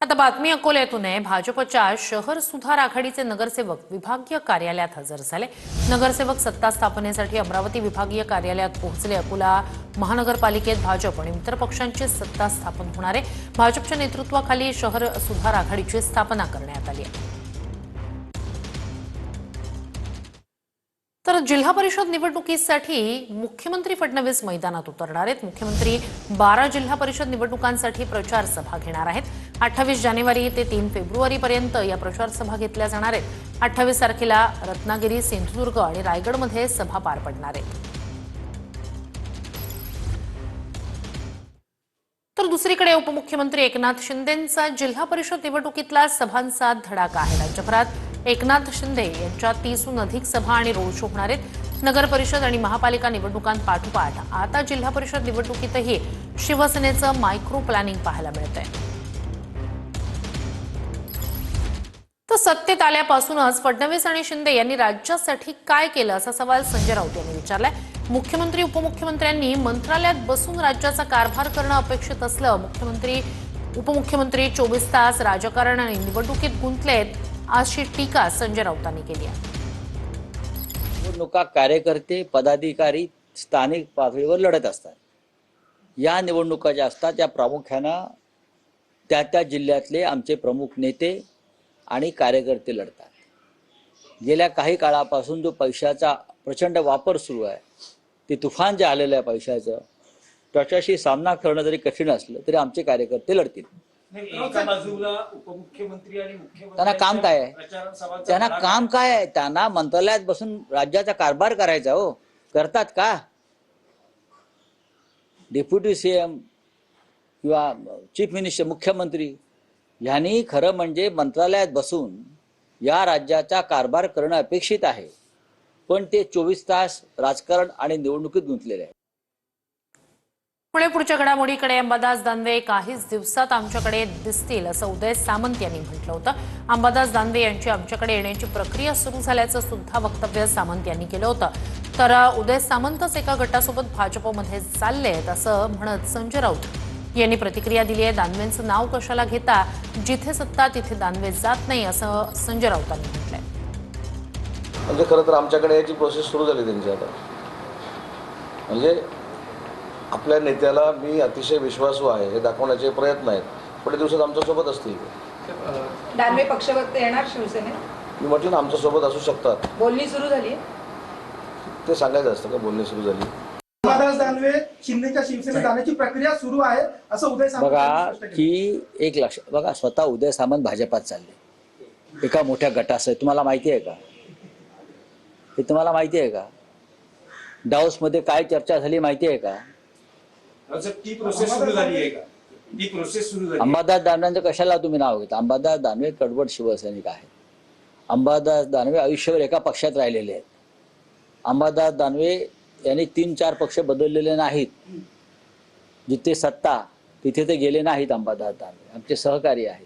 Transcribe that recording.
आता बातमी अकोल्यातून आहे। भाजपच्या शहर सुधार आघाडीचे नगरसेवक विभागीय कार्यालयात हजर झाले। नगरसेवक सत्ता स्थापनेसाठी अमरावती विभागीय कार्यालयात पोहोचले। अकोला महानगरपालिकेत भाजप आणि मित्र पक्षांची सत्ता स्थापन होणार आहे। भाजपच्या नेतृत्वाखाली शहर सुधार आघाडीची स्थापना करण्यात आली आहे। तर जिल्हा परिषद निवडणुकीसाठी मुख्यमंत्री फडणवीस मैदानात उतरणार आहेत। मुख्यमंत्री 12 जिल्हा परिषद निवडणुकांसाठी प्रचार सभा घेणार आहेत। 28 जानेवारी ते 3 फेब्रुवारी पर्यंत या प्रचार सभा घेतल्या जाणार आहेत। 28 तारखेला रत्नागिरी, सिंधुदुर्ग आणि रायगडमध्ये सभा पार पडणार आहेत। तर दुसरीकडे उपमुख्यमंत्री एकनाथ शिंदेंचा जिल्हा परिषद निवडणुकीतला सभांचा धडाका आहे। राज्यभरात एकनाथ शिंदे यांच्या 30हून अधिक सभा आणि रोड शो होणार आहेत। नगर परिषद आणि महापालिका निवडणुकांपाठोपाठ आता जिल्हा परिषद निवडणुकीतही शिवसेनेचं मायक्रो प्लॅनिंग पाहायला मिळतंय। तर सत्तेत आल्यापासूनच फडणवीस आणि शिंदे यांनी राज्यासाठी काय केलं असा सवाल संजय राऊत यांनी विचारलाय। मुख्यमंत्री उपमुख्यमंत्र्यांनी मंत्रालयात बसून राज्याचा कारभार करणं अपेक्षित असलं। उपमुख्यमंत्री 24 तास राजकारण आणि निवडणुकीत गुंतलेत अशी टीका संजय राऊतांनी केली आहे। निवडणुका कार्यकर्ते पदाधिकारी स्थानिक पातळीवर लढत असतात। या निवडणुका ज्या असतात त्या प्रामुख्यानं त्या जिल्ह्यातले आमचे प्रमुख नेते आणि कार्यकर्ते लढतात। गेल्या काही काळापासून जो पैशाचा प्रचंड वापर सुरू आहे, ते तुफान जे आलेलं आहे पैशाचं, त्याच्याशी सामना करणं जरी कठीण असलं तरी आमचे कार्यकर्ते लढतील। उपमुख्यमंत्री आणि मुख्यमंत्री त्यांना काम काय आहे? त्यांना मंत्रालयात बसून राज्याचा कारभार करायचा हो, करतात का? डेप्युटी सीएम किंवा चीफ मिनिस्टर मुख्यमंत्री यांनी खरं म्हणजे मंत्रालयात बसून या राज्याचा कारभार करणं अपेक्षित आहे, पण ते 24 तास राजकारण आणि निवडणुकीत गुंतलेले आहे। पुढच्या घडामोडीकडे अंबादास दानवे काहीच दिवसात आमच्याकडे दिसतील असं उदय सामंत यांनी म्हटलं होतं। अंबादास दानवे यांची आमच्याकडे येण्याची प्रक्रिया सुरू झाल्याचं सुद्धा वक्तव्य सामंत यांनी केलं होतं। तर उदय सामंतच एका गटासोबत भाजपमध्ये चाललेत असं म्हणत संजय राऊत यांनी प्रतिक्रिया दिली आहे। दानवेंचं नाव कशाला घेता? जिथे सत्ता तिथे दानवे जात नाही असं संजय राऊतांनी म्हटलंय। म्हणजे खरं तर आमच्याकडे याची प्रोसेस सुरू झाली त्यांची आता। म्हणजे आपल्या नेत्याला मी अतिशय विश्वासू आहे हे दाखवण्याचे प्रयत्न आहेत। पुढे दिवसात आमच्यासोबत असतील। दानवे पक्षावर येणार शिवसेनेत? मी म्हटलं ना आमच्यासोबत असू शकतात। बोलणी सुरू झाली? ते सांगायचं असतं का बोलणी सुरू झाली? अंबादास दानवे शिंदेच्या शिवसेनेत जाण्याची प्रक्रिया सुरू आहे असं उदय सामंत बघा की एक लक्षात बघा, स्वतः उदय सामंत भाजपात चालले एका मोठ्या गटासह। तुम्हाला माहिती आहे का हे? तुम्हाला माहिती आहे का डाऊस मध्ये काय चर्चा झाली माहिती आहे का? ती प्रोसेस सुरू झाली आहे का? ती प्रोसेस सुरू झाली? अंबादास दानवेंचं कशाला तुम्ही नाव घेता? अंबादास दानवे कडवट शिवसैनिक आहेत। अंबादास दानवे आयुष्यभर एका पक्षात राहिलेले आहेत। अंबादास दानवे यांनी 3-4 पक्ष बदललेले नाहीत। जिथे सत्ता तिथे ते गेले नाहीत। अंबादास दानवे आमचे सहकारी आहेत।